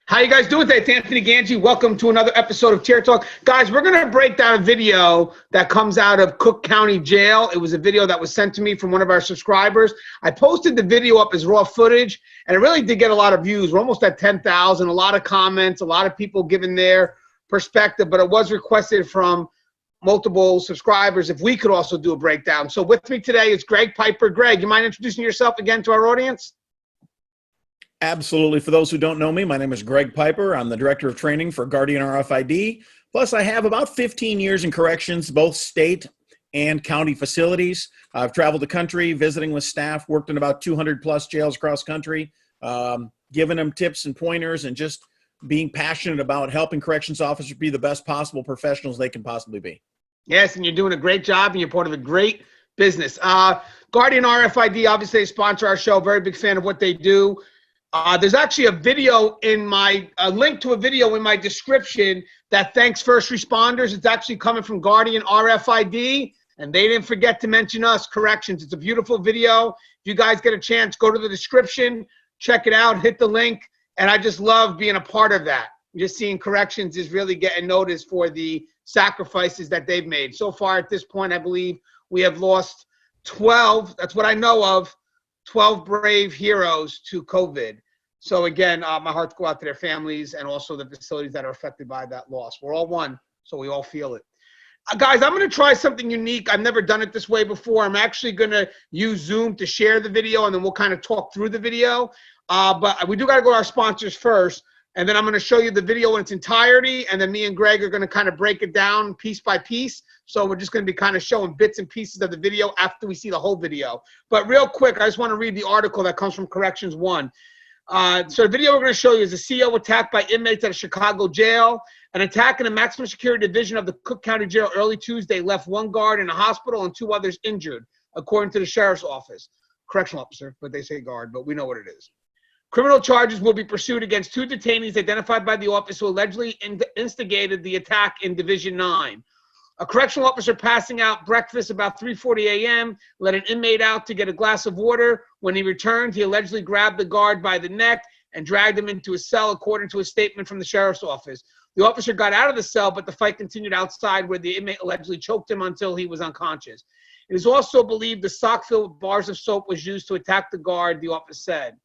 How you guys doing today? It's Anthony Gangi. Welcome to another episode of Chair Talk. Guys, we're going to break down a video that comes out of Cook County Jail. It was a video that was sent to me from one of our subscribers. I posted the video up as raw footage, and it really did get a lot of views. We're almost at 10,000, a lot of comments, a lot of people giving their perspective, but it was requested from multiple subscribers if we could also do a breakdown. So with me today is Greg Piper. Greg, you mind introducing yourself again to our audience? Absolutely. For those who don't know me, my name is Greg Piper. I'm the Director of Training for Guardian RFID. Plus, I have about 15 years in corrections, both state and county facilities. I've traveled the country visiting with staff, worked in about 200 plus jails across country, giving them tips and pointers, and just being passionate about helping corrections officers be the best possible professionals they can possibly be. Yes, and you're doing a great job, and you're part of a great business. Guardian RFID, obviously, they sponsor our show. Very big fan of what they do. There's actually a video in my link to a video in my description that thanks first responders. It's actually coming from Guardian RFID, and they didn't forget to mention us, corrections. It's a beautiful video. If you guys get a chance, go to the description, check it out, hit the link, and I just love being a part of that. Just seeing corrections is really getting noticed for the sacrifices that they've made. So far at this point, I believe we have lost 12, that's what I know of, 12 brave heroes to COVID. So again, my hearts go out to their families and also the facilities that are affected by that loss. We're all one, so we all feel it. Guys, I'm going to try something unique. I've never done it this way before. I'm actually going to use Zoom to share the video, and then we'll kind of talk through the video. But we do got to go to our sponsors first, and then I'm going to show you the video in its entirety, and then me and Greg are going to kind of break it down piece by piece. So we're just going to be kind of showing bits and pieces of the video after we see the whole video. But real quick, I just want to read the article that comes from Corrections One. So the video we're going to show you is a CO attacked by inmates at a Chicago jail. An attack in a maximum security division of the Cook County Jail early Tuesday left one guard in a hospital and 2 others injured, according to the sheriff's office. Correctional officer, but they say guard, but we know what it is. Criminal charges will be pursued against 2 detainees identified by the office who allegedly instigated the attack in Division 9. A correctional officer passing out breakfast about 3:40 a.m. let an inmate out to get a glass of water. When he returned, he allegedly grabbed the guard by the neck and dragged him into his cell, according to a statement from the sheriff's office. The officer got out of the cell, but the fight continued outside, where the inmate allegedly choked him until he was unconscious. It is also believed the sock filled with bars of soap was used to attack the guard, the office said.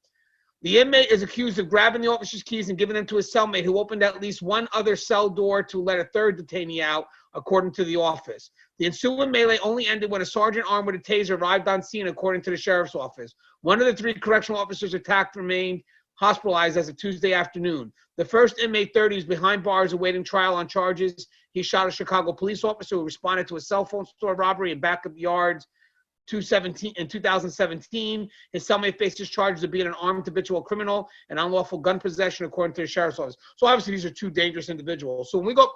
The inmate is accused of grabbing the officer's keys and giving them to his cellmate, who opened at least one other cell door to let a 3rd detainee out, according to the office. The ensuing melee only ended when a sergeant armed with a taser arrived on scene, according to the sheriff's office. One of the 3 correctional officers attacked remained hospitalized as of Tuesday afternoon. The first inmate, 30, is behind bars awaiting trial on charges. He shot a Chicago police officer who responded to a cell phone store robbery in Backup Yards in 2017. His cellmate faces charges of being an armed habitual criminal and unlawful gun possession, according to the sheriff's office. So obviously these are 2 dangerous individuals. So when we're going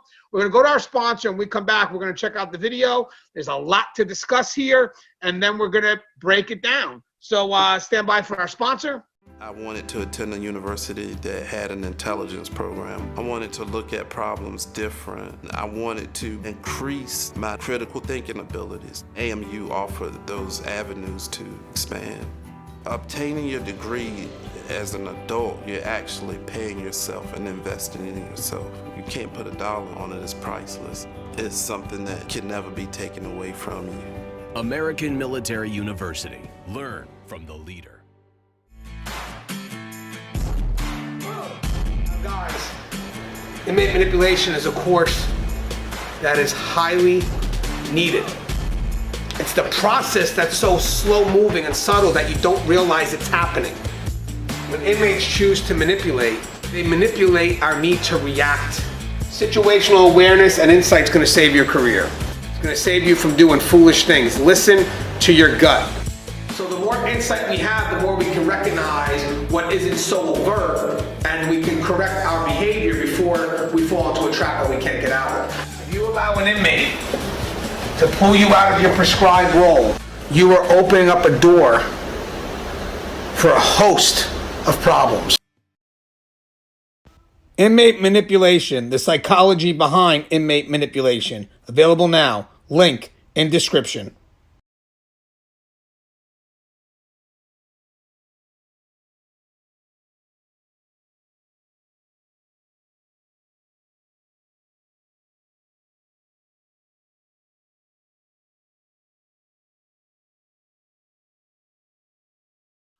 to go to our sponsor, and we come back, we're going to check out the video. There's a lot to discuss here, and then we're going to break it down. So stand by for our sponsor. I wanted to attend a university that had an intelligence program. I wanted to look at problems different. I wanted to increase my critical thinking abilities. AMU offered those avenues to expand. Obtaining your degree as an adult, you're actually paying yourself and investing in yourself. You can't put a dollar on it, it's priceless. It's something that can never be taken away from you. American Military University. Learn from the leader. Guys, inmate manipulation is a course that is highly needed. It's the process that's so slow moving and subtle that you don't realize it's happening. When inmates choose to manipulate, they manipulate our need to react. Situational awareness and insight is going to save your career. It's going to save you from doing foolish things. Listen to your gut. So the more insight we have, the more we can recognize what isn't so overt, and we can correct our behavior before we fall into a trap that we can't get out of. If you allow an inmate to pull you out of your prescribed role, you are opening up a door for a host of problems. Inmate manipulation, the psychology behind inmate manipulation. Available now. Link in description.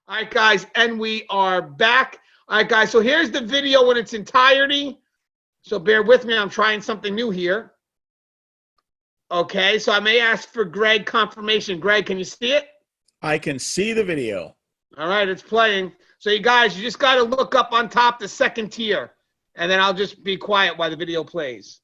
All right, guys, and we are back. All right, guys, so here's the video in its entirety. So bear with me. I'm trying something new here. Okay, so I may ask for Greg confirmation. Greg, can you see it? I can see the video. All right, it's playing. So you guys, you just got to look up on top the second tier, and then I'll just be quiet while the video plays.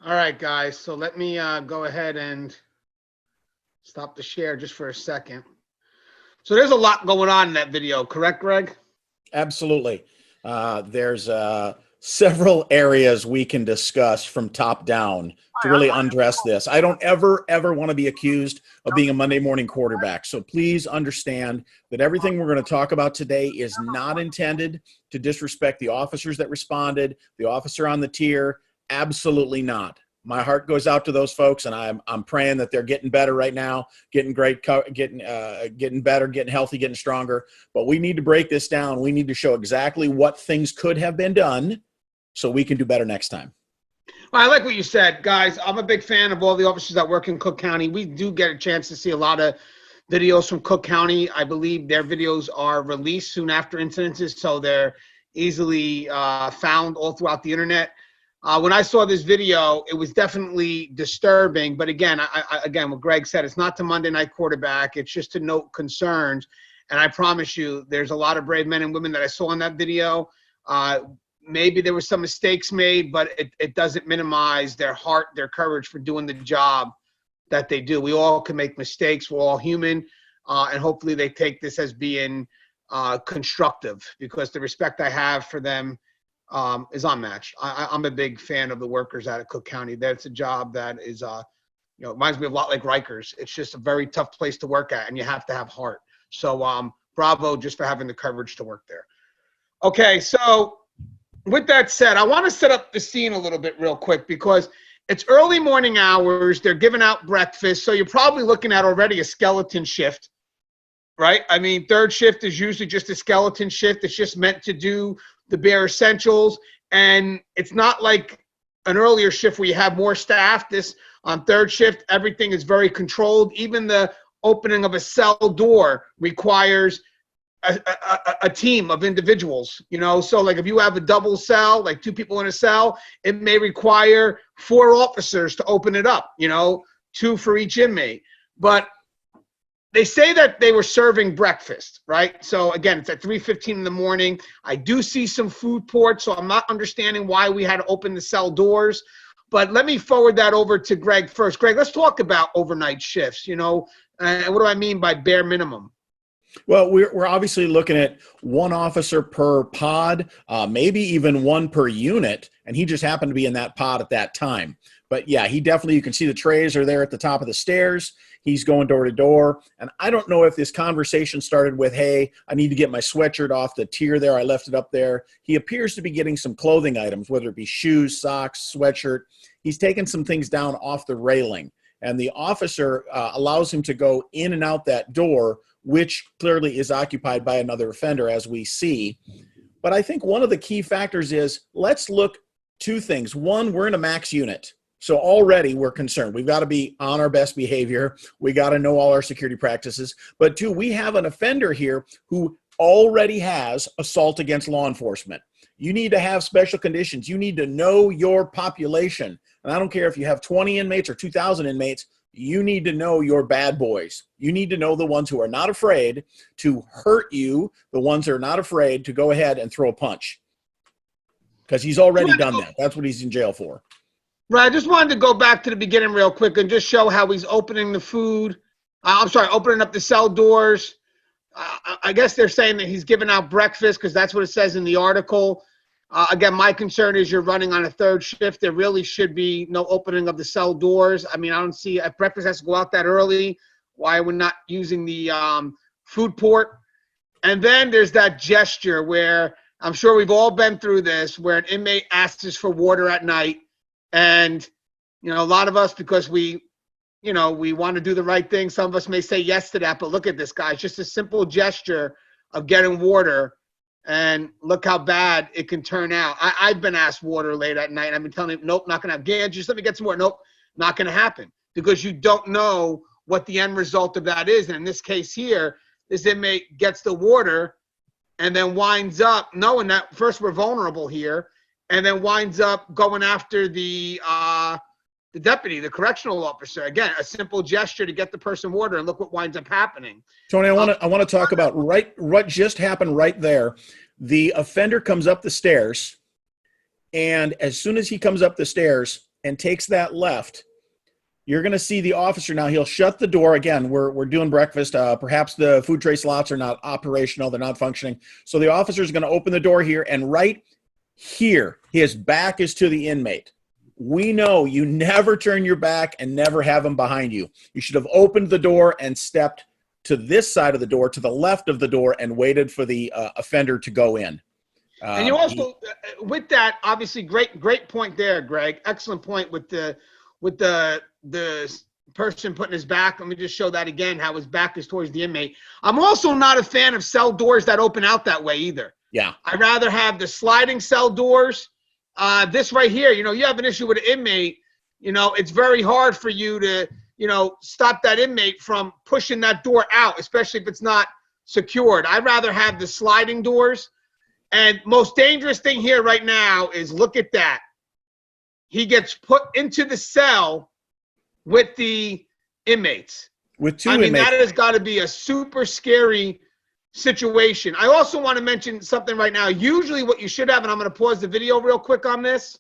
All right, guys. So let me go ahead and stop the share just for a second. So there's a lot going on in that video, correct, Greg? Absolutely. There's several areas we can discuss from top down to really undress this. I don't ever want to be accused of being a Monday morning quarterback. So please understand that everything we're going to talk about today is not intended to disrespect the officers that responded, the officer on the tier. Absolutely not. My heart goes out to those folks, and I'm praying that they're getting better right now, getting great, getting better, getting healthy, getting stronger. But we need to break this down. We need to show exactly what things could have been done so we can do better next time. Well, I like what you said, guys. I'm a big fan of all the officers that work in Cook County. We do get a chance to see a lot of videos from Cook County. I believe their videos are released soon after incidences, so they're easily found all throughout the internet. When I saw this video, it was definitely disturbing. But again, again, what Greg said, it's not to Monday night quarterback. It's just to note concerns. And I promise you, there's a lot of brave men and women that I saw in that video. Maybe there were some mistakes made, but it doesn't minimize their heart, their courage for doing the job that they do. We all can make mistakes. We're all human. And hopefully they take this as being constructive, because the respect I have for them is unmatched. I'm a big fan of the workers out of Cook County. That's a job that is, reminds me of a lot like Rikers. It's just a very tough place to work at, and you have to have heart. So bravo just for having the courage to work there. Okay, so with that said, I want to set up the scene a little bit real quick, because it's early morning hours. They're giving out breakfast. So you're probably looking at already a skeleton shift, right? I mean, third shift is usually just a skeleton shift. It's just meant to do the bare essentials. And it's not like an earlier shift where you have more staff. This on third shift, everything is very controlled. Even the opening of a cell door requires a team of individuals, so like if you have a double cell, like 2 people in a cell, it may require 4 officers to open it up, 2 for each inmate. But they say that they were serving breakfast, right? So again, it's at 3:15 in the morning. I do see some food ports, so I'm not understanding why we had to open the cell doors. But let me forward that over to Greg first. Greg, let's talk about overnight shifts, and what do I mean by bare minimum? Well, we're obviously looking at 1 officer per pod, maybe even 1 per unit, and he just happened to be in that pod at that time. But yeah, he definitely, you can see the trays are there at the top of the stairs. He's going door to door. And I don't know if this conversation started with, hey, I need to get my sweatshirt off the tier there. I left it up there. He appears to be getting some clothing items, whether it be shoes, socks, sweatshirt. He's taken some things down off the railing. And the officer allows him to go in and out that door, which clearly is occupied by another offender, as we see. But I think one of the key factors is, let's look 2 things. 1, we're in a max unit. So already we're concerned. We've got to be on our best behavior. We got to know all our security practices. But 2, we have an offender here who already has assault against law enforcement. You need to have special conditions. You need to know your population. And I don't care if you have 20 inmates or 2,000 inmates. You need to know your bad boys. You need to know the ones who are not afraid to hurt you, the ones who are not afraid to go ahead and throw a punch. Because he's already done that. That's what he's in jail for. Right. I just wanted to go back to the beginning real quick and just show how he's opening the food. Opening up the cell doors. I guess they're saying that he's giving out breakfast, because that's what it says in the article. Again, my concern is you're running on a third shift. There really should be no opening of the cell doors. I mean, I don't see if breakfast has to go out that early. Why are we not using the food port? And then there's that gesture where I'm sure we've all been through this, where an inmate asks us for water at night. And, a lot of us, because we want to do the right thing, some of us may say yes to that. But look at this, guys. Just a simple gesture of getting water. And look how bad it can turn out. I've been asked water late at night. I've been telling him, nope, not going to have gas. Just let me get some more. Nope, not going to happen. Because you don't know what the end result of that is. And in this case here, this inmate gets the water and then winds up knowing that first we're vulnerable here, and then winds up going after the deputy, the correctional officer. Again, a simple gesture to get the person water, and look what winds up happening. Tony, I want to talk about what just happened right there. The offender comes up the stairs, and as soon as he comes up the stairs and takes that left, you're going to see the officer now. He'll shut the door. Again, we're doing breakfast. Perhaps the food tray slots are not operational. They're not functioning. So the officer is going to open the door here, and Here, his back is to the inmate. We know you never turn your back and never have him behind you. You should have opened the door and stepped to this side of the door, to the left of the door, and waited for the offender to go in. And you also, with that, obviously, great point there, Greg. Excellent point with the person putting his back. Let me just show that again, how his back is towards the inmate. I'm also not a fan of cell doors that open out that way either. Yeah. I'd rather have the sliding cell doors. This right here, you have an issue with an inmate, it's very hard for you to, stop that inmate from pushing that door out, especially if it's not secured. I'd rather have the sliding doors. And most dangerous thing here right now is, look at that. He gets put into the cell with the inmates. With two inmates. That has got to be a super scary situation. I also want to mention something right now. Usually what you should have, and I'm going to pause the video real quick on this,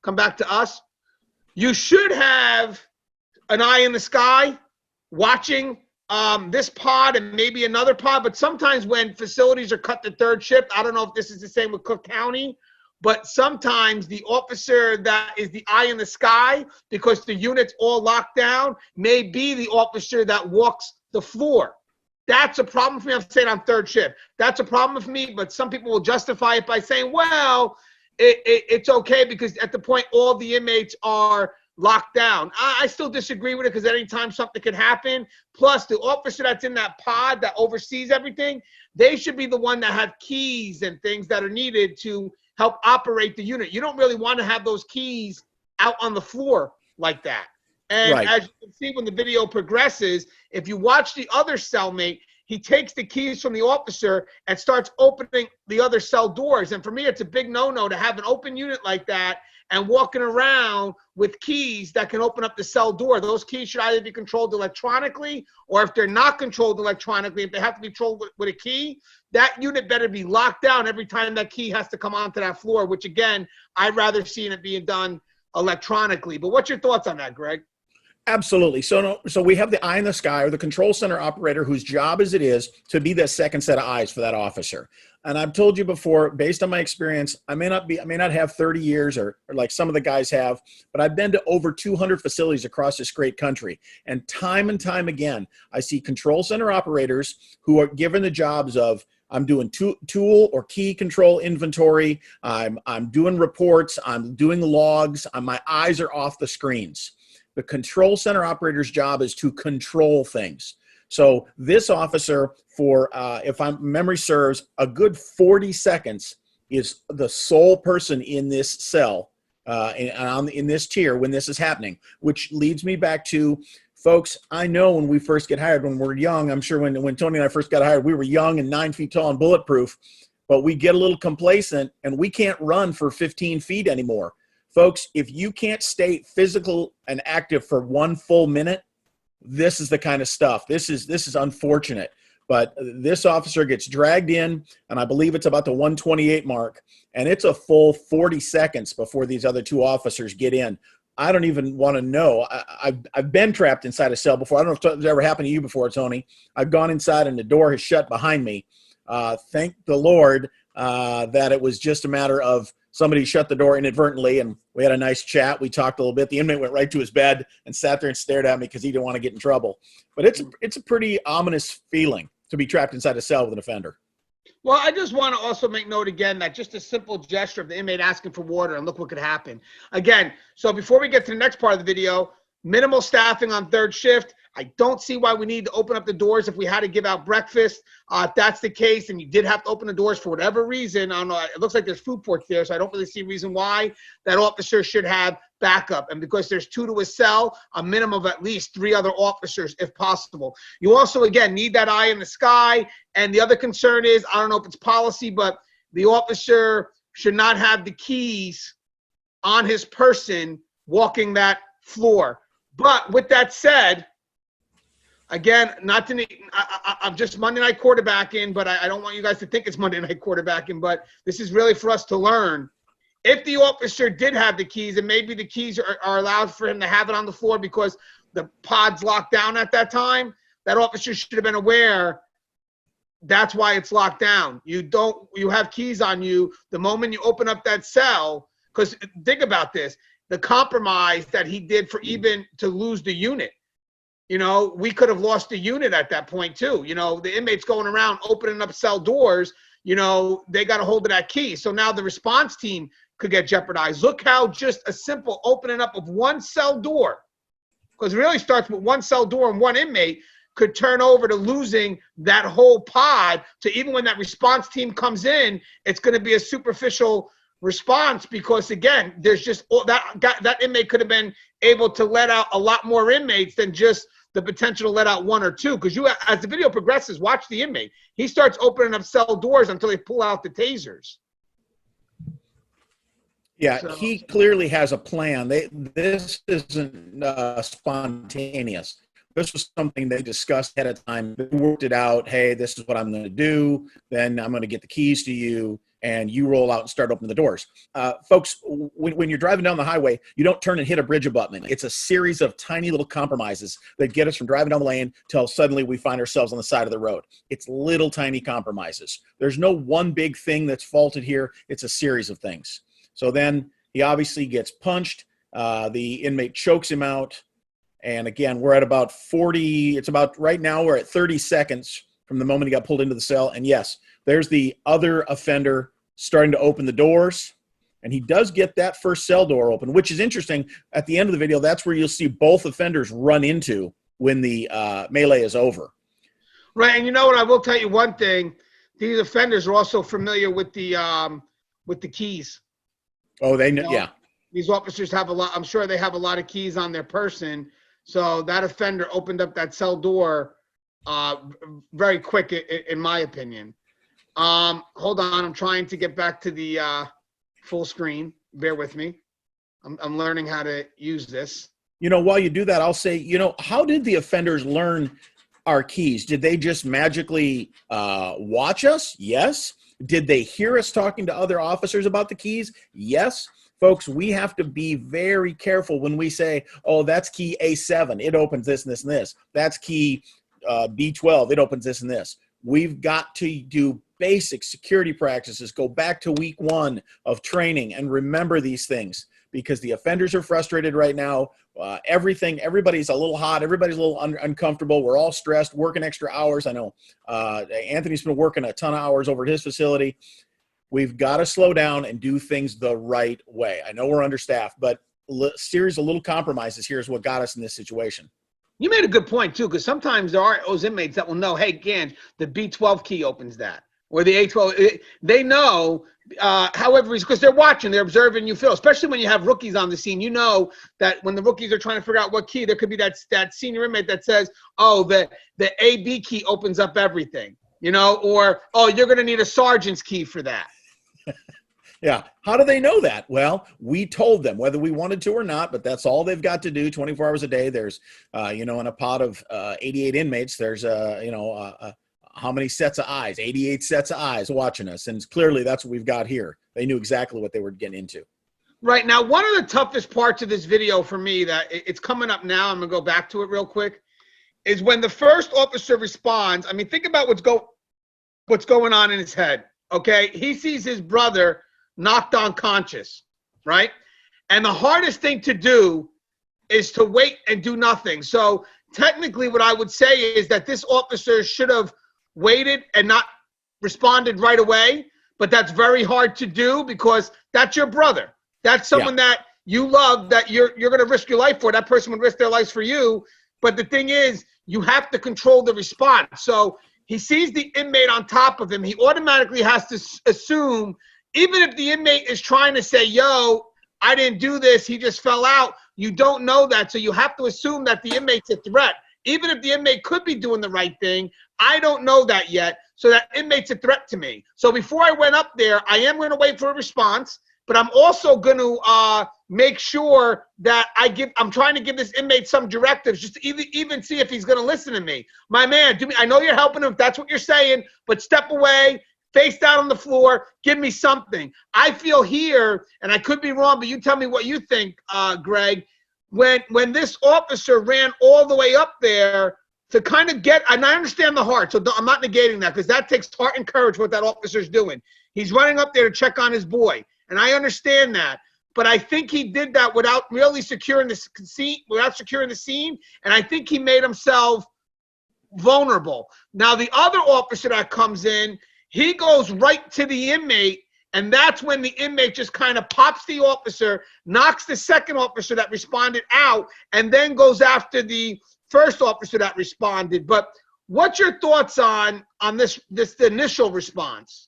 come back to us. You should have an eye in the sky watching this pod and maybe another pod, but sometimes when facilities are cut to third shift, I don't know if this is the same with Cook County, but sometimes the officer that is the eye in the sky, because the unit's all locked down, may be the officer that walks the floor. That's a problem for me. I'm saying on third shift. That's a problem for me, but some people will justify it by saying, well, it's okay because at the point all the inmates are locked down. I still disagree with it because anytime something could happen, plus the officer that's in that pod that oversees everything, they should be the one that have keys and things that are needed to help operate the unit. You don't really want to have those keys out on the floor like that. And right. As you can see when the video progresses, if you watch the other cellmate, he takes the keys from the officer and starts opening the other cell doors. And for me, it's a big no-no to have an open unit like that and walking around with keys that can open up the cell door. Those keys should either be controlled electronically, or if they're not controlled electronically, if they have to be controlled with a key, that unit better be locked down every time that key has to come onto that floor, which again, I'd rather see it being done electronically. But what's your thoughts on that, Greg? Absolutely. So we have the eye in the sky, or the control center operator, whose job as it is to be that second set of eyes for that officer. And I've told you before, based on my experience, I may not have 30 years or like some of the guys have, but I've been to over 200 facilities across this great country. And time again, I see control center operators who are given the jobs of, I'm doing tool or key control inventory. I'm doing reports. I'm doing logs. My eyes are off the screens. The control center operator's job is to control things. So this officer, for if my memory serves, a good 40 seconds is the sole person in this cell, in this tier when this is happening, which leads me back to, folks, I know when we first get hired, when we're young, I'm sure when Tony and I first got hired, we were young and 9 feet tall and bulletproof, but we get a little complacent and we can't run for 15 feet anymore. Folks, if you can't stay physical and active for 1 full minute, this is the kind of stuff. This is unfortunate. But this officer gets dragged in, and I believe it's about the 128 mark, and it's a full 40 seconds before these other 2 officers get in. I don't even want to know. I've been trapped inside a cell before. I don't know if it's ever happened to you before, Tony. I've gone inside and the door has shut behind me. Thank the Lord that it was just a matter of somebody shut the door inadvertently, and we had a nice chat. We talked a little bit. The inmate went right to his bed and sat there and stared at me because he didn't want to get in trouble. But it's a pretty ominous feeling to be trapped inside a cell with an offender. Well, I just want to also make note again that just a simple gesture of the inmate asking for water, and look what could happen. Again, so before we get to the next part of the video, minimal staffing on third shift. I don't see why we need to open up the doors if we had to give out breakfast. If that's the case and you did have to open the doors for whatever reason, I don't know, it looks like there's food ports there, so I don't really see a reason why that officer should have backup. And because there's 2 to a cell, a minimum of at least 3 other officers if possible. You also, again, need that eye in the sky. And the other concern is, I don't know if it's policy, but the officer should not have the keys on his person walking that floor. But with that said, again, I'm just Monday night quarterbacking, but I don't want you guys to think it's Monday night quarterbacking, but this is really for us to learn. If the officer did have the keys, and maybe the keys are allowed for him to have it on the floor because the pod's locked down at that time, that officer should have been aware that's why it's locked down. You have keys on you the moment you open up that cell. Because think about this, the compromise that he did for even to lose the unit. We could have lost the unit at that point too. The inmates going around opening up cell doors, they got a hold of that key. So now the response team could get jeopardized. Look how just a simple opening up of one cell door, because it really starts with one cell door and one inmate, could turn over to losing that whole pod. To even when that response team comes in, it's going to be a superficial response, because again, there's just that inmate could have been able to let out a lot more inmates than just the potential to let out one or two. Because as the video progresses, watch the inmate. He starts opening up cell doors until they pull out the tasers. Yeah, so he clearly has a plan. This isn't spontaneous. This was something they discussed ahead of time. They worked it out. Hey, this is what I'm going to do. Then I'm going to get the keys to you, and you roll out and start opening the doors. Folks, when you're driving down the highway, you don't turn and hit a bridge abutment. It's a series of tiny little compromises that get us from driving down the lane till suddenly we find ourselves on the side of the road. It's little tiny compromises. There's no one big thing that's faulted here. It's a series of things. So then he obviously gets punched. The inmate chokes him out. And again, we're at about 40. It's about right now we're at 30 seconds from the moment he got pulled into the cell. And yes, there's the other offender starting to open the doors. And he does get that first cell door open, which is interesting. At the end of the video, that's where you'll see both offenders run into when the melee is over. Right. And you know what? I will tell you one thing. These offenders are also familiar with the keys. Oh, they know. Yeah. These officers have a lot. I'm sure they have a lot of keys on their person. So that offender opened up that cell door very quick, in my opinion. Hold on. I'm trying to get back to the full screen. Bear with me. I'm learning how to use this. While you do that, I'll say, how did the offenders learn our keys? Did they just magically watch us? Yes. Did they hear us talking to other officers about the keys? Yes. Folks, we have to be very careful when we say, oh, that's key A7. It opens this and this and this. That's key B12. It opens this and this. We've got to do basic security practices, go back to week 1 of training and remember these things, because the offenders are frustrated right now. Everybody's a little hot. Everybody's a little uncomfortable. We're all stressed, working extra hours. I know Anthony's been working a ton of hours over at his facility. We've got to slow down and do things the right way. I know we're understaffed, but a series of little compromises here is what got us in this situation. You made a good point, too, because sometimes there are those inmates that will know, hey, Gans, the B12 key opens that, or the A12. They know, however, because they're watching, they're observing you feel, especially when you have rookies on the scene. You know that when the rookies are trying to figure out what key, there could be that senior inmate that says, oh, the AB key opens up everything, or, oh, you're going to need a sergeant's key for that. Yeah. How do they know that? Well, we told them whether we wanted to or not, but that's all they've got to do 24 hours a day. There's, in a pod of 88 inmates, there's, how many sets of eyes? 88 sets of eyes watching us. And clearly that's what we've got here. They knew exactly what they were getting into. Right. Now, one of the toughest parts of this video for me, that it's coming up now, I'm going to go back to it real quick, is when the first officer responds. I mean, think about what's going on in his head. Okay. He sees his brother knocked unconscious, right? And the hardest thing to do is to wait and do nothing. So technically what I would say is that this officer should have waited and not responded right away, but that's very hard to do because that's your brother. That's someone that you love, that you're going to risk your life for. That person would risk their lives for you. But the thing is, you have to control the response. So he sees the inmate on top of him. He automatically has to assume, even if the inmate is trying to say, yo, I didn't do this, he just fell out, you don't know that. So you have to assume that the inmate's a threat. Even if the inmate could be doing the right thing, I don't know that yet. So that inmate's a threat to me. So before I went up there, I am going to wait for a response, but I'm also going to make sure that I'm trying to give this inmate some directives, just to even see if he's going to listen to me. My man, I know you're helping him if that's what you're saying, but step away, face down on the floor, give me something. I feel here, and I could be wrong, but you tell me what you think, Greg, when this officer ran all the way up there to kind of get, and I understand the heart, so I'm not negating that, because that takes heart and courage what that officer's doing. He's running up there to check on his boy, and I understand that. But I think he did that without really securing the scene, and I think he made himself vulnerable. Now, the other officer that comes in, he goes right to the inmate, and that's when the inmate just kind of pops the officer, knocks the second officer that responded out, and then goes after the first officer that responded. But what's your thoughts on this initial response?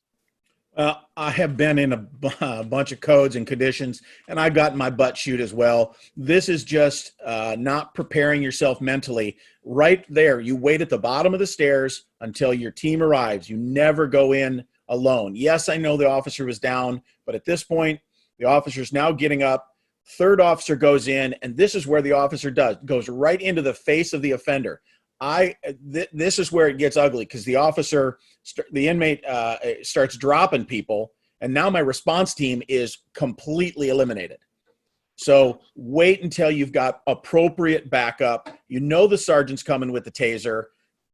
I have been in a bunch of codes and conditions, and I've gotten my butt chewed as well. This is just not preparing yourself mentally. Right there, you wait at the bottom of the stairs until your team arrives. You never go in alone. Yes, I know the officer was down, but at this point, the officer's now getting up. Third officer goes in, and this is where the officer goes right into the face of the offender. This is where it gets ugly, because the inmate starts dropping people, and now my response team is completely eliminated. So wait until you've got appropriate backup. You know the sergeant's coming with the taser.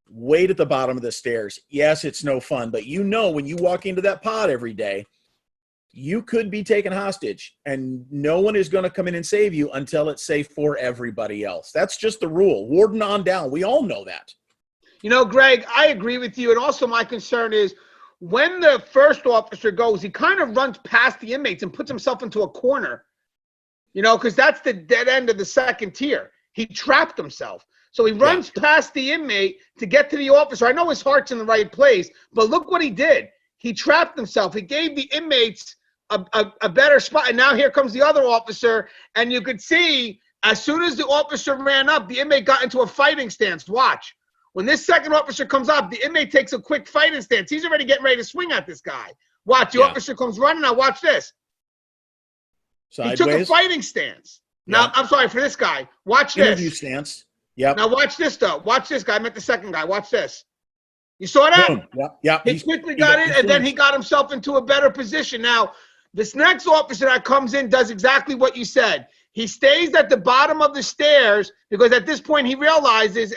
Wait at the bottom of the stairs. Yes, it's no fun, but you know when you walk into that pod every day, you could be taken hostage, and no one is going to come in and save you until it's safe for everybody else. That's just the rule. Warden on down. We all know that. You know, Greg, I agree with you. And also my concern is when the first officer goes, he kind of runs past the inmates and puts himself into a corner, you know, because that's the dead end of the second tier. He trapped himself. So he runs past the inmate to get to the officer. I know his heart's in the right place, but look what he did. He trapped himself. He gave the inmates a better spot. And now here comes the other officer. And you could see as soon as the officer ran up, the inmate got into a fighting stance. Watch. When this second officer comes up, the inmate takes a quick fighting stance. He's already getting ready to swing at this guy. Watch. The officer comes running. Now watch this. Sideways. He took a fighting stance. Now, I'm sorry for this guy. Watch this. Interview stance. Yep. Now watch this, though. Watch this guy. I meant the second guy. Watch this. You saw that? Boom. Yep. He quickly got in, and then he got himself into a better position. Now, this next officer that comes in does exactly what you said. He stays at the bottom of the stairs because at this point he realizes,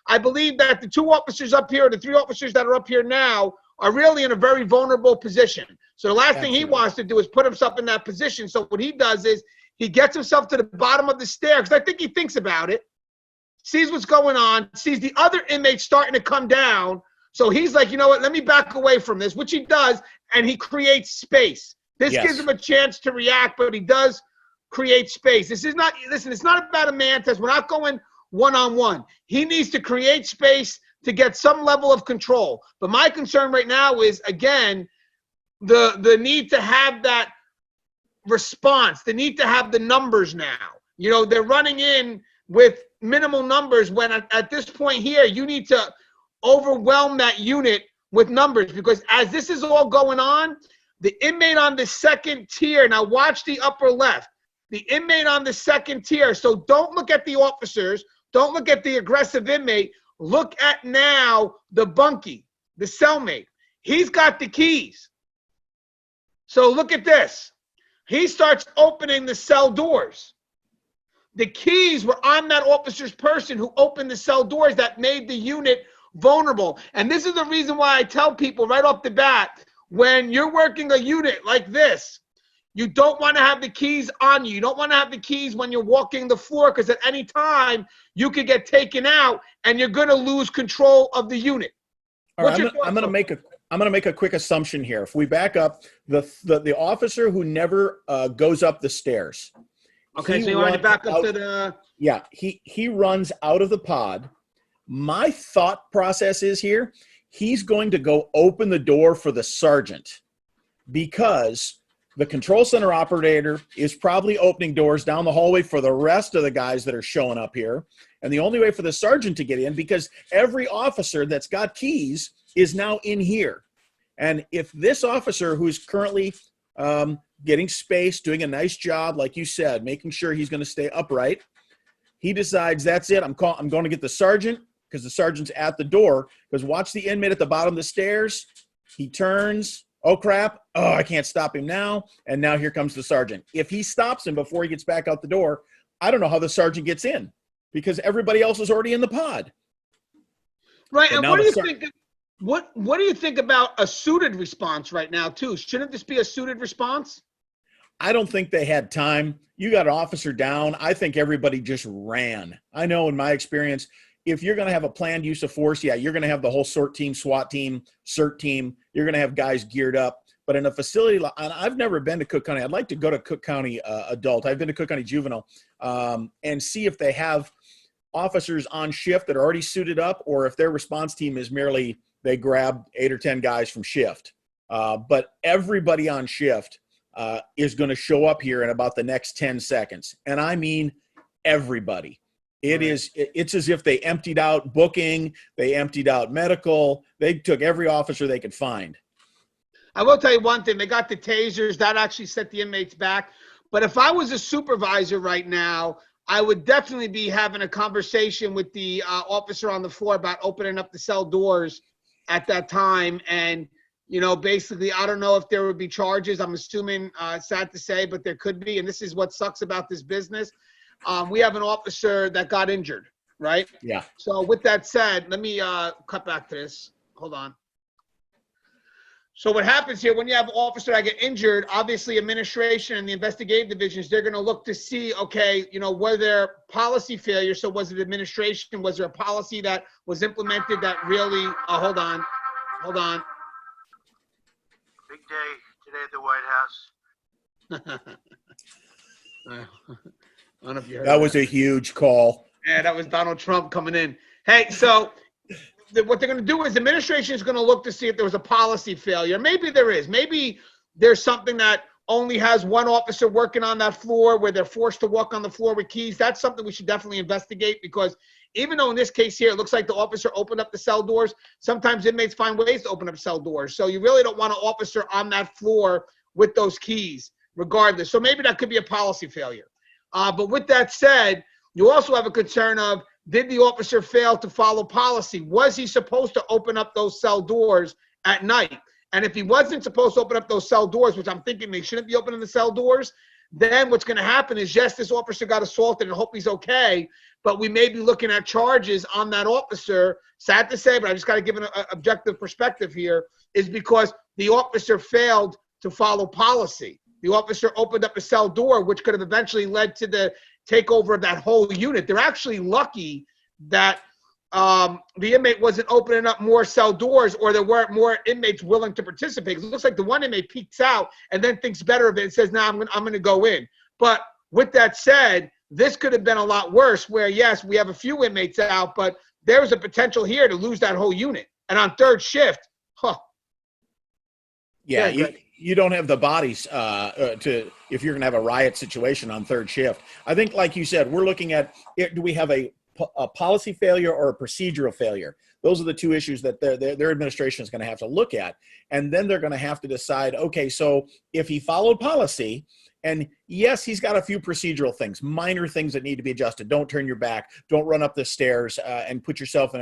I believe that the two officers up here, the three officers that are up here now, are really in a very vulnerable position. So the last thing he wants to do is put himself in that position. So what he does is he gets himself to the bottom of the stairs. I think he thinks about it, sees what's going on, sees the other inmates starting to come down. So he's like, you know what, let me back away from this, which he does, and he creates space. This gives him a chance to react, but he does create space. This is not, listen, it's not about a man test. We're not going one-on-one. He needs to create space to get some level of control. But my concern right now is, again, the need to have that response, the need to have the numbers now. You know, they're running in with minimal numbers when at this point here, you need to overwhelm that unit with numbers, because as this is all going on, the inmate on the second tier, now watch the upper left, the inmate on the second tier. So don't look at the officers. Don't look at the aggressive inmate. Look at now the bunkie, the cellmate. He's got the keys. So look at this. He starts opening the cell doors. The keys were on that officer's person who opened the cell doors that made the unit vulnerable. And this is the reason why I tell people right off the bat, when you're working a unit like this, you don't want to have the keys on you. You don't want to have the keys when you're walking the floor, because at any time you could get taken out and you're going to lose control of the unit. All right, I'm going to make a quick assumption here. If we back up, the officer who never goes up the stairs. Okay, so you want to back up to the... Yeah, he runs out of the pod. My thought process is here, he's going to go open the door for the sergeant, because the control center operator is probably opening doors down the hallway for the rest of the guys that are showing up here. And the only way for the sergeant to get in, because every officer that's got keys is now in here. And if this officer, who's currently getting space, doing a nice job, like you said, making sure he's going to stay upright, he decides, that's it, I'm going to get the sergeant, because the sergeant's at the door. Because watch the inmate at the bottom of the stairs. He turns. Oh, crap. Oh, I can't stop him now. And now here comes the sergeant. If he stops him before he gets back out the door, I don't know how the sergeant gets in, because everybody else is already in the pod. Right. But And now what do the you ser- think? What do you think about a suited response right now too? Shouldn't this be a suited response? I don't think they had time. You got an officer down. I think everybody just ran. I know in my experience, if you're going to have a planned use of force, yeah, you're going to have the whole SORT team, SWAT team, CERT team. You're going to have guys geared up. But in a facility, and I've never been to Cook County. I'd like to go to Cook County adult. I've been to Cook County juvenile and see if they have officers on shift that are already suited up, or if their response team is merely they grab 8 or 10 guys from shift. But everybody on shift is going to show up here in about the next 10 seconds. And I mean everybody. It's as if they emptied out booking, they emptied out medical, they took every officer they could find. I will tell you one thing. They got the tasers. That actually set the inmates back. But if I was a supervisor right now, I would definitely be having a conversation with the officer on the floor about opening up the cell doors at that time. And, you know, basically, I don't know if there would be charges. I'm assuming, sad to say, but there could be. And this is what sucks about this business. We have an officer that got injured, right? Yeah. So with that said, let me cut back to this. Hold on. So what happens here, when you have an officer that get injured, obviously administration and the investigative divisions, they're going to look to see, okay, you know, were there policy failures? So was it administration? Was there a policy that was implemented that really, hold on. Big day today at the White House. I don't know if you heard That was a huge call. Yeah, that was Donald Trump coming in. Hey, so what they're going to do is administration is going to look to see if there was a policy failure. Maybe there is. Maybe there's something that only has one officer working on that floor where they're forced to walk on the floor with keys. That's something we should definitely investigate, because even though in this case here, it looks like the officer opened up the cell doors, sometimes inmates find ways to open up cell doors. So you really don't want an officer on that floor with those keys regardless. So maybe that could be a policy failure. But with that said, you also have a concern of, did the officer fail to follow policy? Was he supposed to open up those cell doors at night? And if he wasn't supposed to open up those cell doors, which I'm thinking they shouldn't be opening the cell doors, then what's going to happen is, yes, this officer got assaulted and hope he's okay, but we may be looking at charges on that officer. Sad to say, but I just got to give an objective perspective here, is because the officer failed to follow policy. The officer opened up a cell door, which could have eventually led to the takeover of that whole unit. They're actually lucky that the inmate wasn't opening up more cell doors, or there weren't more inmates willing to participate. It looks like the one inmate peeks out and then thinks better of it and says, "Nah, I'm going to go in." But with that said, this could have been a lot worse, where, yes, we have a few inmates out, but there was a potential here to lose that whole unit. And on third shift, Yeah, you don't have the bodies to, if you're going to have a riot situation on third shift. I think, like you said, we're looking at, do we have a policy failure or a procedural failure? Those are the two issues that their administration is going to have to look at. And then they're going to have to decide, okay, so if he followed policy, and yes, he's got a few procedural things, minor things that need to be adjusted. Don't turn your back. Don't run up the stairs and put yourself in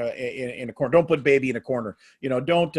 a corner. Don't put baby in a corner. You know, don't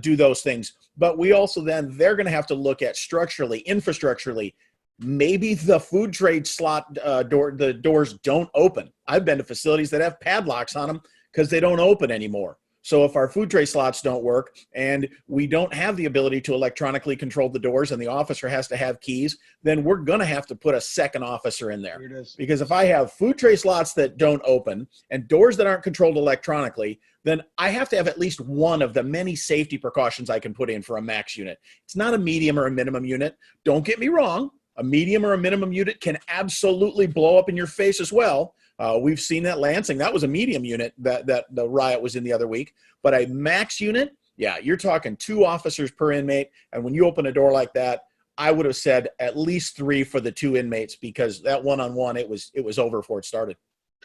do those things. But we also they're going to have to look at structurally, infrastructurally, maybe the food trade slot the doors don't open. I've been to facilities that have padlocks on them because they don't open anymore. So if our food tray slots don't work and we don't have the ability to electronically control the doors and the officer has to have keys, then we're going to have to put a second officer in there. Because if I have food tray slots that don't open and doors that aren't controlled electronically, then I have to have at least one of the many safety precautions I can put in for a max unit. It's not a medium or a minimum unit. Don't get me wrong. A medium or a minimum unit can absolutely blow up in your face as well. We've seen that Lansing. That was a medium unit that the riot was in the other week. But a max unit, yeah, you're talking 2 officers per inmate. And when you open a door like that, I would have said at least 3 for the 2 inmates, because that one-on-one, it was over before it started.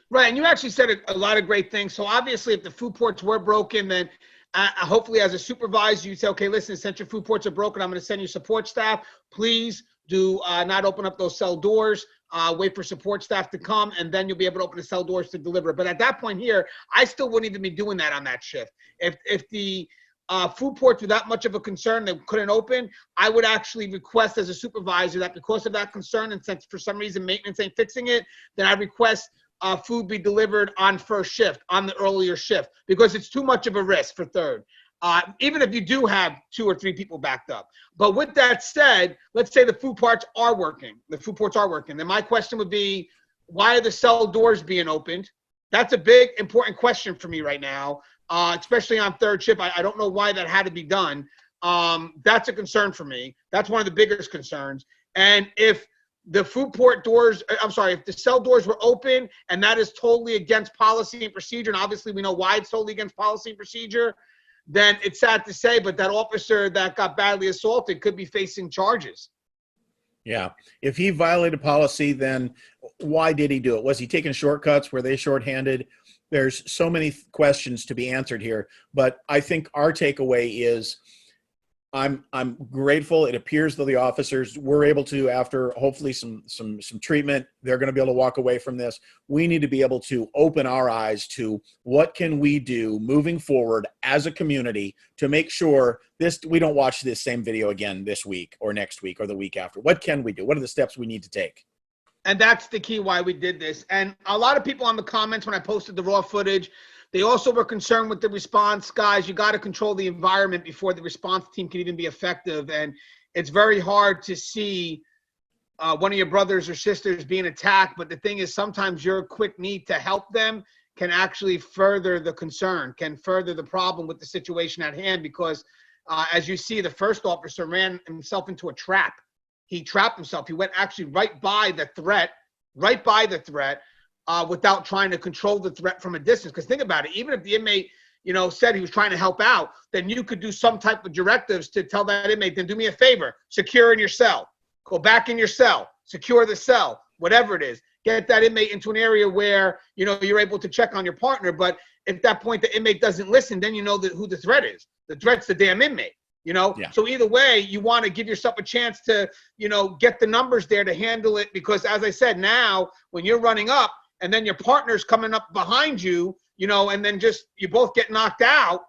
Right, and you actually said a lot of great things. So obviously, if the food ports were broken, then hopefully as a supervisor, you'd say, okay, listen, since your food ports are broken, I'm going to send you support staff. Please do not open up those cell doors. Wait for support staff to come, and then you'll be able to open the cell doors to deliver. But at that point here, I still wouldn't even be doing that on that shift. If the food ports were that much of a concern they couldn't open, I would actually request as a supervisor that because of that concern, and since for some reason maintenance ain't fixing it, then I request food be delivered on first shift, on the earlier shift, because it's too much of a risk for third. Even if you do have 2 or 3 people backed up. But with that said, let's say the food ports are working. Then my question would be, why are the cell doors being opened? That's a big, important question for me right now, especially on third shift. I don't know why that had to be done. That's a concern for me. That's one of the biggest concerns. And if the food port doors, if the cell doors were open and that is totally against policy and procedure, and obviously we know why it's totally against policy and procedure, then it's sad to say, but that officer that got badly assaulted could be facing charges. Yeah. If he violated policy, then why did he do it? Was he taking shortcuts? Were they shorthanded? There's so many questions to be answered here. But I think our takeaway is I'm grateful. It appears that the officers were able to, after hopefully some treatment, they're going to be able to walk away from this. We need to be able to open our eyes to what can we do moving forward as a community to make sure we don't watch this same video again this week or next week or the week after. What can we do? What are the steps we need to take? And that's the key why we did this. And a lot of people on the comments when I posted the raw footage, they also were concerned with the response. Guys, you got to control the environment before the response team can even be effective. And it's very hard to see one of your brothers or sisters being attacked. But the thing is, sometimes your quick need to help them can actually further the concern, can further the problem with the situation at hand. Because as you see, the first officer ran himself into a trap. He trapped himself. He went actually right by the threat, without trying to control the threat from a distance. Because think about it, even if the inmate, said he was trying to help out, then you could do some type of directives to tell that inmate, then do me a favor, secure in your cell, go back in your cell, secure the cell, whatever it is. Get that inmate into an area where, you're able to check on your partner. But at that point, the inmate doesn't listen, then you know who the threat is. The threat's the damn inmate. Yeah. So either way, you want to give yourself a chance to, get the numbers there to handle it. Because as I said, now when you're running up, and then your partner's coming up behind you, and then just you both get knocked out,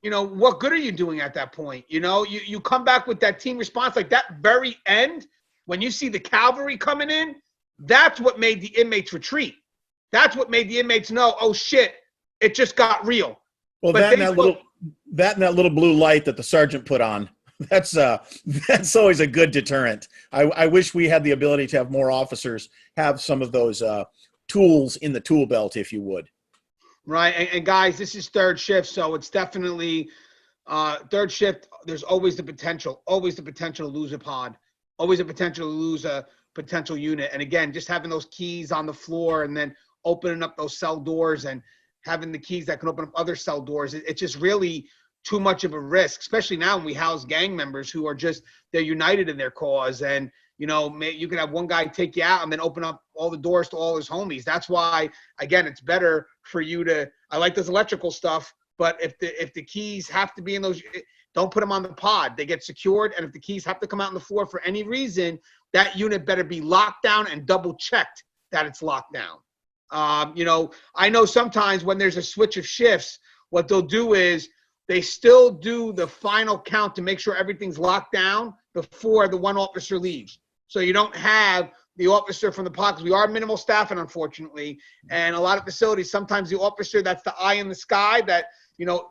what good are you doing at that point? You come back with that team response, like that very end, when you see the cavalry coming in, that's what made the inmates retreat. That's what made the inmates know, oh shit, it just got real. Well, that and that little blue light that the sergeant put on, that's always a good deterrent. I wish we had the ability to have more officers have some of those tools in the tool belt, if you would. Right. And guys, this is third shift. So it's definitely third shift. There's always the potential to lose a pod, always a potential to lose a potential unit. And again, just having those keys on the floor and then opening up those cell doors and having the keys that can open up other cell doors. It's just really too much of a risk, especially now when we house gang members who are they're united in their cause. And, you can have one guy take you out and then open up all the doors to all his homies. That's why, again, it's better for you I like this electrical stuff, but if the keys have to be in those, don't put them on the pod. They get secured. And if the keys have to come out on the floor for any reason, that unit better be locked down and double checked that it's locked down. I know sometimes when there's a switch of shifts, what they'll do is they still do the final count to make sure everything's locked down before the one officer leaves. So you don't have the officer from the pod, because we are minimal staffing, unfortunately. And a lot of facilities, sometimes the officer that's the eye in the sky that,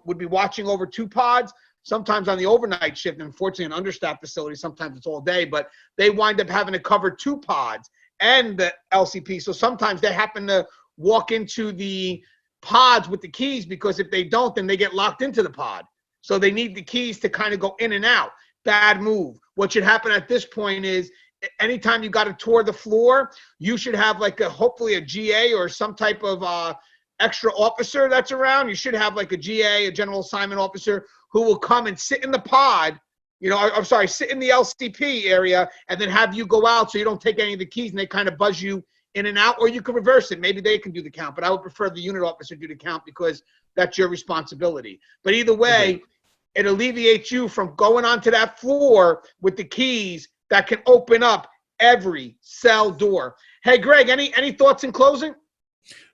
would be watching over 2 pods. Sometimes on the overnight shift, unfortunately, in understaffed facilities, sometimes it's all day, but they wind up having to cover 2 pods and the LCP. So sometimes they happen to walk into the pods with the keys, because if they don't, then they get locked into the pod. So they need the keys to kind of go in and out. Bad move. What should happen at this point is anytime you got to tour the floor, you should have hopefully a GA or some type of extra officer that's around. You should have like a GA, a general assignment officer, who will come and sit in the pod, sit in the LCP area, and then have you go out so you don't take any of the keys and they kind of buzz you in and out. Or you can reverse it. Maybe they can do the count, but I would prefer the unit officer do the count, because that's your responsibility. But either way, it alleviates you from going onto that floor with the keys that can open up every cell door. Hey, Greg, any thoughts in closing?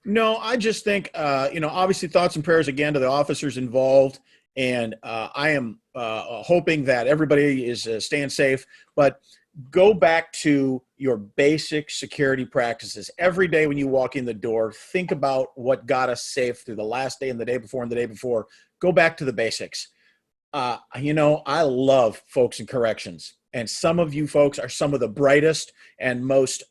No, I just think, obviously thoughts and prayers again to the officers involved. And I am hoping that everybody is staying safe. But go back to your basic security practices. Every day when you walk in the door, think about what got us safe through the last day and the day before and the day before. Go back to the basics. You know, I love folks in corrections, and some of you folks are some of the brightest and most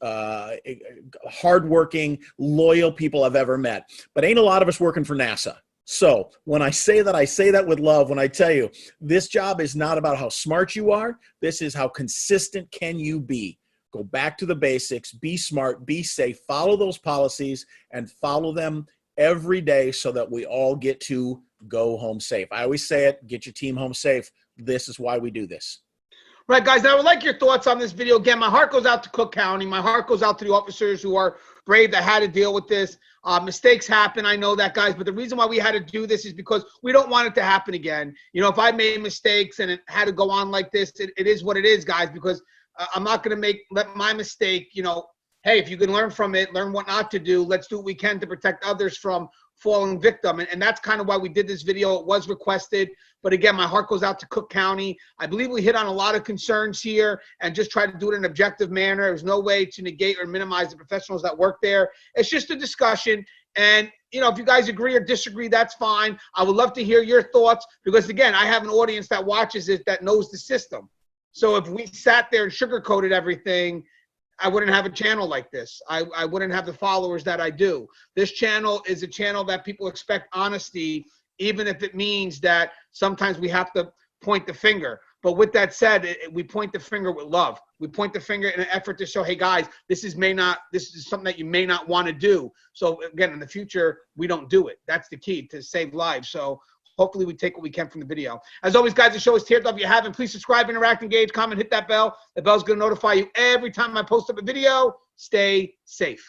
hardworking, loyal people I've ever met. But ain't a lot of us working for NASA. So when I say that with love. When I tell you this job is not about how smart you are, this is how consistent can you be. Go back to the basics, be smart, be safe, follow those policies and follow them every day so that we all get to go home safe. I always say it, get your team home safe. This is why we do this. Right, guys. Now, I would like your thoughts on this video. Again, my heart goes out to Cook County. My heart goes out to the officers who are brave that had to deal with this. Mistakes happen. I know that, guys. But the reason why we had to do this is because we don't want it to happen again. You know, if I made mistakes and it had to go on like this, it is what it is, guys, because I'm not going to let my mistake, you know, hey, if you can learn from it, learn what not to do. Let's do what we can to protect others from falling victim. And that's kind of why we did this video. It was requested. But again, my heart goes out to Cook County. I believe we hit on a lot of concerns here and just try to do it in an objective manner. There's no way to negate or minimize the professionals that work there. It's just a discussion. And, you know, if you guys agree or disagree, that's fine. I would love to hear your thoughts because, again, I have an audience that watches it that knows the system. So if we sat there and sugarcoated everything, I wouldn't have a channel like this. I wouldn't have the followers that I do. This channel is a channel that people expect honesty, even if it means that sometimes we have to point the finger. But with that said, we point the finger with love. We point the finger in an effort to show, hey guys, this is something that you may not want to do. So again, in the future, we don't do it. That's the key to save lives. So hopefully we take what we can from the video. As always, guys, the show is tiered up. If you haven't, please subscribe, interact, engage, comment, hit that bell. The bell's going to notify you every time I post up a video. Stay safe.